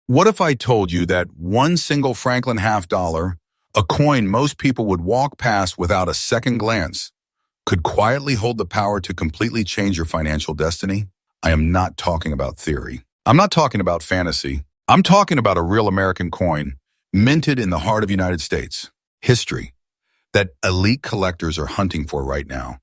What if I told you that one single Franklin half dollar, a coin most people would walk past without a second glance, could quietly hold the power to completely change your financial destiny? I am not talking about theory. I'm not talking about fantasy. I'm talking about a real American coin, minted in the heart of the United States. History that elite collectors are hunting for right now,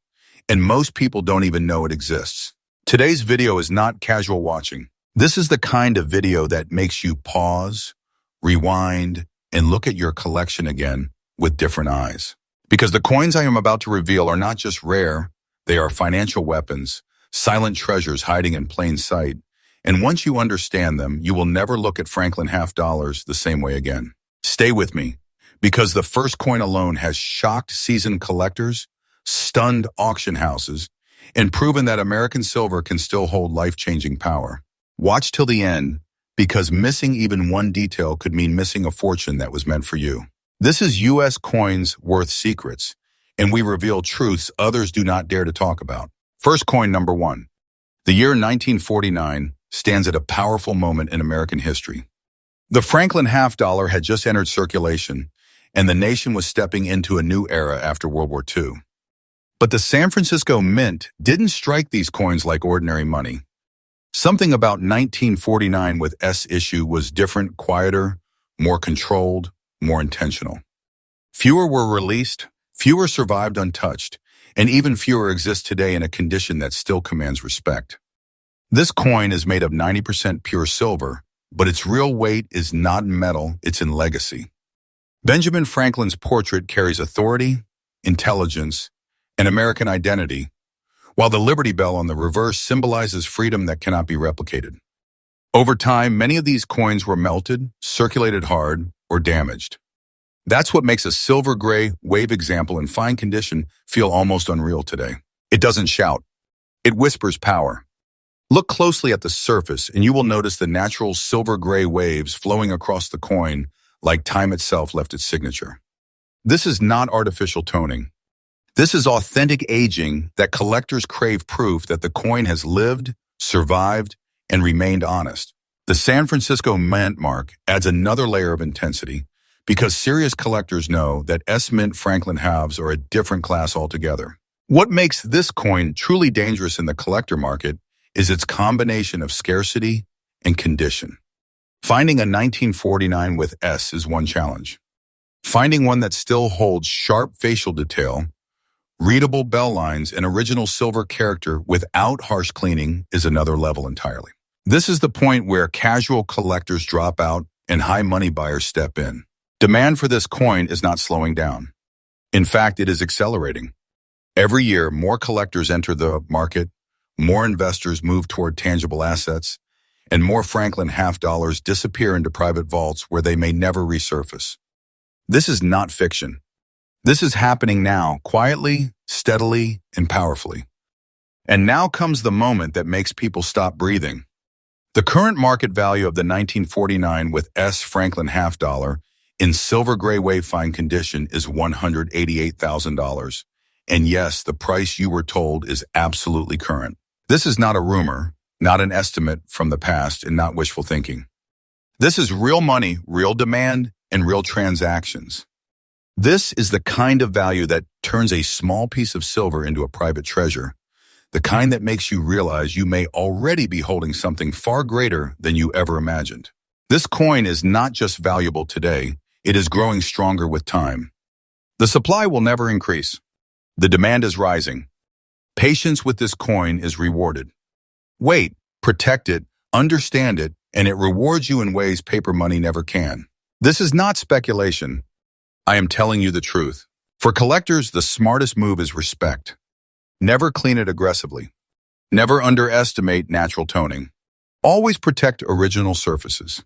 and most people don't even know it exists. Today's video is not casual watching. This is the kind of video that makes you pause, rewind, and look at your collection again with different eyes. Because the coins I am about to reveal are not just rare, they are financial weapons, silent treasures hiding in plain sight. And once you understand them, you will never look at Franklin half dollars the same way again. Stay with me, because the first coin alone has shocked seasoned collectors, stunned auction houses, and proven that American silver can still hold life-changing power. Watch till the end, because missing even one detail could mean missing a fortune that was meant for you. This is U.S. Coins Worth Secrets, and we reveal truths others do not dare to talk about. First coin number 1. The year 1949 stands at a powerful moment in American history. The Franklin half dollar had just entered circulation, and the nation was stepping into a new era after World War II. But the San Francisco Mint didn't strike these coins like ordinary money. Something about 1949 with S issue was different, quieter, more controlled, more intentional. Fewer were released, fewer survived untouched, and even fewer exist today in a condition that still commands respect. This coin is made of 90% pure silver, but its real weight is not in metal, it's in legacy. Benjamin Franklin's portrait carries authority, intelligence, and American identity, while the Liberty Bell on the reverse symbolizes freedom that cannot be replicated. Over time, many of these coins were melted, circulated hard, or damaged. That's what makes a silver gray wave example in fine condition feel almost unreal today. It doesn't shout. It whispers power. Look closely at the surface and you will notice the natural silver gray waves flowing across the coin like time itself left its signature. This is not artificial toning. This is authentic aging that collectors crave proof that the coin has lived, survived, and remained honest. The San Francisco Mint mark adds another layer of intensity because serious collectors know that S-Mint Franklin halves are a different class altogether. What makes this coin truly dangerous in the collector market is its combination of scarcity and condition. Finding a 1949 with S is one challenge. Finding one that still holds sharp facial detail, readable bell lines, and original silver character without harsh cleaning is another level entirely. This is the point where casual collectors drop out and high money buyers step in. Demand for this coin is not slowing down. In fact, it is accelerating. Every year, more collectors enter the market, more investors move toward tangible assets, and more Franklin half dollars disappear into private vaults where they may never resurface. This is not fiction. This is happening now, quietly, steadily, and powerfully. And now comes the moment that makes people stop breathing. The current market value of the 1949 with S Franklin half dollar in silver gray wave fine condition is $188,000. And yes, the price you were told is absolutely current. This is not a rumor, not an estimate from the past, and not wishful thinking. This is real money, real demand, and real transactions. This is the kind of value that turns a small piece of silver into a private treasure, the kind that makes you realize you may already be holding something far greater than you ever imagined. This coin is not just valuable today, it is growing stronger with time. The supply will never increase. The demand is rising. Patience with this coin is rewarded. Wait, protect it, understand it, and it rewards you in ways paper money never can. This is not speculation. I am telling you the truth. For collectors, the smartest move is respect. Never clean it aggressively. Never underestimate natural toning. Always protect original surfaces.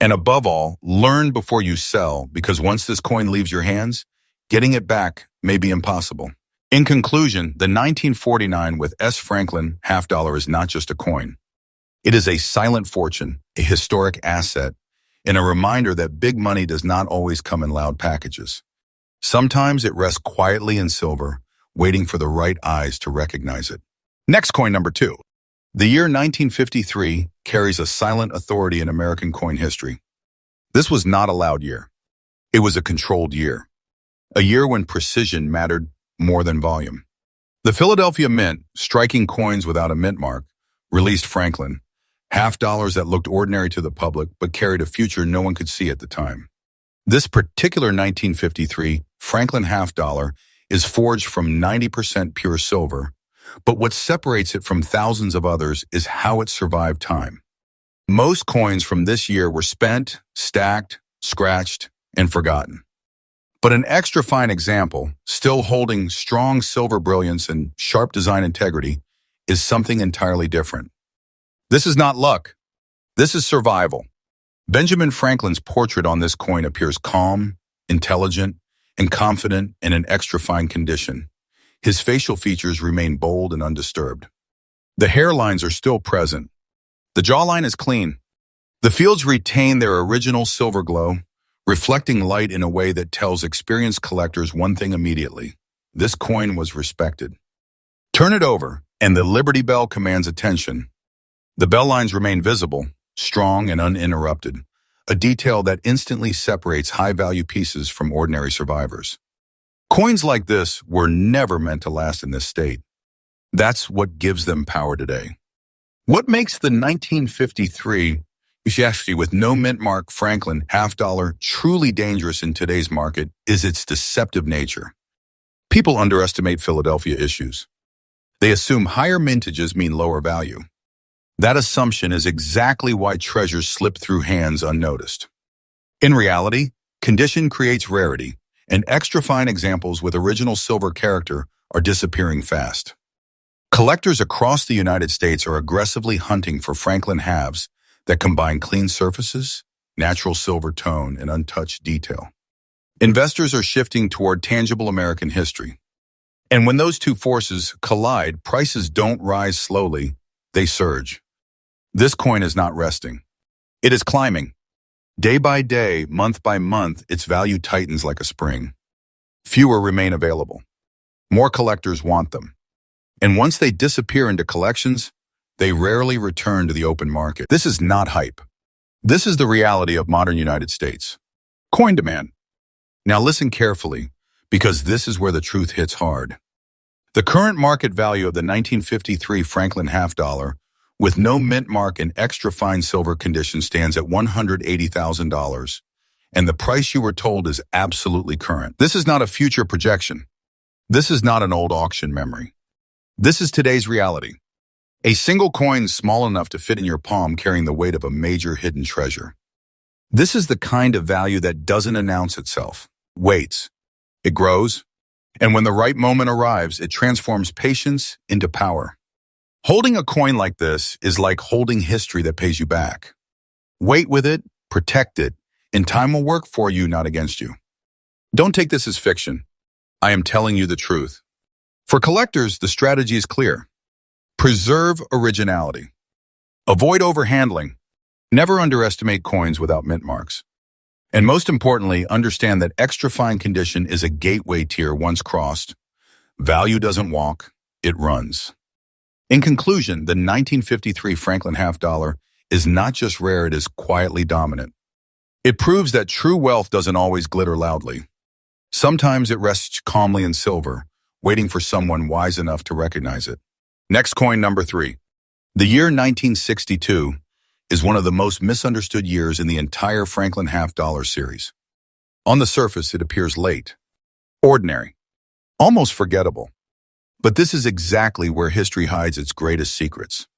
And above all, learn before you sell, because once this coin leaves your hands, getting it back may be impossible. In conclusion, the 1949 with S. Franklin half dollar is not just a coin. It is a silent fortune, a historic asset, and a reminder that big money does not always come in loud packages. Sometimes it rests quietly in silver, waiting for the right eyes to recognize it. Next coin number 2. The year 1953 carries a silent authority in American coin history. This was not a loud year. It was a controlled year. A year when precision mattered more than volume. The Philadelphia Mint, striking coins without a mint mark, released Franklin, half dollars that looked ordinary to the public but carried a future no one could see at the time. This particular 1953 Franklin half dollar is forged from 90% pure silver, but what separates it from thousands of others is how it survived time. Most coins from this year were spent, stacked, scratched, and forgotten. But an extra fine example, still holding strong silver brilliance and sharp design integrity, is something entirely different. This is not luck. This is survival. Benjamin Franklin's portrait on this coin appears calm, intelligent, and confident in an extra fine condition. His facial features remain bold and undisturbed. The hairlines are still present. The jawline is clean. The fields retain their original silver glow, reflecting light in a way that tells experienced collectors one thing immediately: this coin was respected. Turn it over, and the Liberty Bell commands attention. The bell lines remain visible, strong and uninterrupted, a detail that instantly separates high-value pieces from ordinary survivors. Coins like this were never meant to last in this state. That's what gives them power today. What makes the 1953 with no mint mark Franklin half dollar truly dangerous in today's market is its deceptive nature. People underestimate Philadelphia issues. They assume higher mintages mean lower value. That assumption is exactly why treasures slip through hands unnoticed. In reality, condition creates rarity, and extra fine examples with original silver character are disappearing fast. Collectors across the United States are aggressively hunting for Franklin halves that combine clean surfaces, natural silver tone, and untouched detail. Investors are shifting toward tangible American history. And when those two forces collide, prices don't rise slowly, they surge. This coin is not resting. It is climbing. Day by day, month by month, its value tightens like a spring. Fewer remain available. More collectors want them. And once they disappear into collections, they rarely return to the open market. This is not hype. This is the reality of modern United States. Coin demand. Now listen carefully, because this is where the truth hits hard. The current market value of the 1953 Franklin half dollar, with no mint mark and extra fine silver condition, stands at $180,000, and the price you were told is absolutely current. This is not a future projection. This is not an old auction memory. This is today's reality. A single coin small enough to fit in your palm, carrying the weight of a major hidden treasure. This is the kind of value that doesn't announce itself, waits. It grows, and when the right moment arrives, it transforms patience into power. Holding a coin like this is like holding history that pays you back. Wait with it, protect it, and time will work for you, not against you. Don't take this as fiction. I am telling you the truth. For collectors, the strategy is clear. Preserve originality. Avoid overhandling. Never underestimate coins without mint marks. And most importantly, understand that extra fine condition is a gateway tier once crossed. Value doesn't walk, it runs. In conclusion, the 1953 Franklin half dollar is not just rare, it is quietly dominant. It proves that true wealth doesn't always glitter loudly. Sometimes it rests calmly in silver, waiting for someone wise enough to recognize it. Next coin, number 3. The year 1962 is one of the most misunderstood years in the entire Franklin half dollar series. On the surface, it appears late, ordinary, almost forgettable. But this is exactly where history hides its greatest secrets.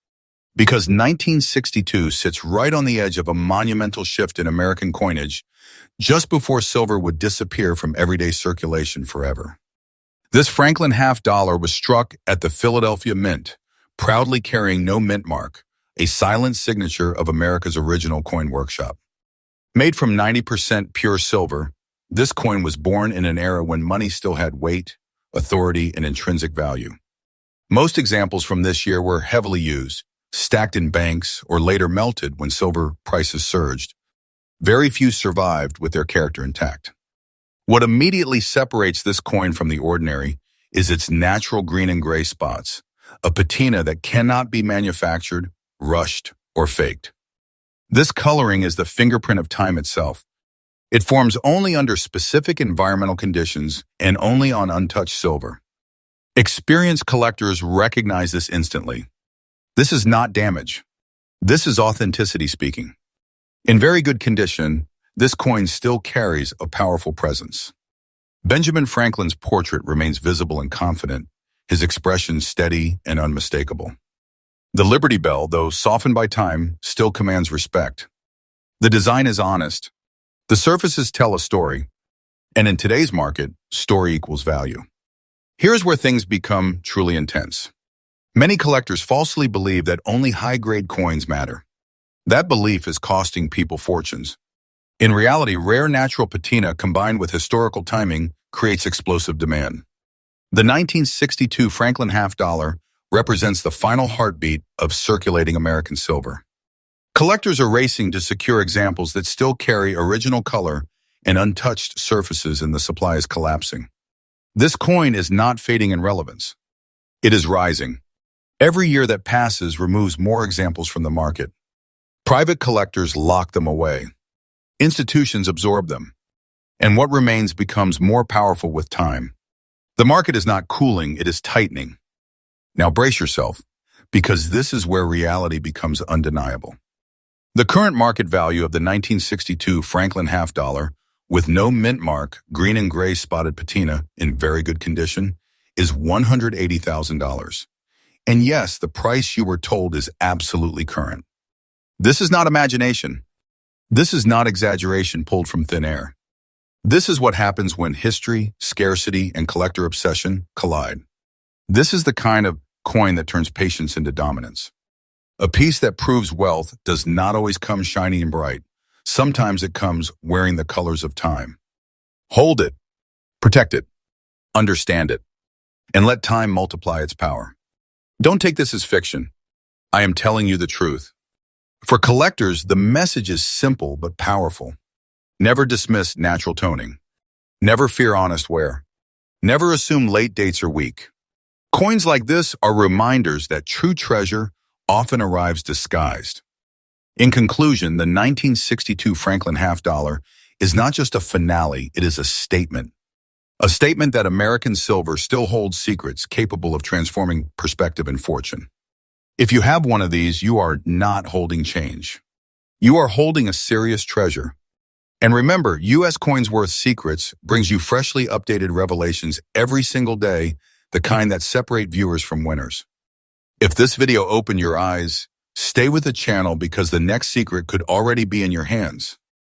Because 1962 sits right on the edge of a monumental shift in American coinage, just before silver would disappear from everyday circulation forever. This Franklin half dollar was struck at the Philadelphia Mint, proudly carrying no mint mark, a silent signature of America's original coin workshop. Made from 90% pure silver, this coin was born in an era when money still had weight, authority, and intrinsic value. Most examples from this year were heavily used, stacked in banks, or later melted when silver prices surged. Very few survived with their character intact. What immediately separates this coin from the ordinary is its natural green and gray spots, a patina that cannot be manufactured, rushed, or faked. This coloring is the fingerprint of time itself. It forms only under specific environmental conditions and only on untouched silver. Experienced collectors recognize this instantly. This is not damage. This is authenticity speaking. In very good condition, this coin still carries a powerful presence. Benjamin Franklin's portrait remains visible and confident, his expression steady and unmistakable. The Liberty Bell, though softened by time, still commands respect. The design is honest. The surfaces tell a story. And in today's market, story equals value. Here's where things become truly intense. Many collectors falsely believe that only high-grade coins matter. That belief is costing people fortunes. In reality, rare natural patina combined with historical timing creates explosive demand. The 1962 Franklin half dollar represents the final heartbeat of circulating American silver. Collectors are racing to secure examples that still carry original color and untouched surfaces, and the supply is collapsing. This coin is not fading in relevance. It is rising. Every year that passes removes more examples from the market. Private collectors lock them away. Institutions absorb them. And what remains becomes more powerful with time. The market is not cooling, it is tightening. Now brace yourself, because this is where reality becomes undeniable. The current market value of the 1962 Franklin half dollar, with no mint mark, green and gray spotted patina in very good condition, is $180,000. And yes, the price you were told is absolutely current. This is not imagination. This is not exaggeration pulled from thin air. This is what happens when history, scarcity, and collector obsession collide. This is the kind of coin that turns patience into dominance. A piece that proves wealth does not always come shiny and bright. Sometimes it comes wearing the colors of time. Hold it, protect it, understand it, and let time multiply its power. Don't take this as fiction. I am telling you the truth. For collectors, the message is simple but powerful. Never dismiss natural toning. Never fear honest wear. Never assume late dates are weak. Coins like this are reminders that true treasure often arrives disguised. In conclusion, the 1962 Franklin half dollar is not just a finale, it is a statement. A statement that American silver still holds secrets capable of transforming perspective and fortune. If you have one of these, you are not holding change. You are holding a serious treasure. And remember, U.S. Coins Worth Secrets brings you freshly updated revelations every single day, the kind that separate viewers from winners. If this video opened your eyes, stay with the channel because the next secret could already be in your hands.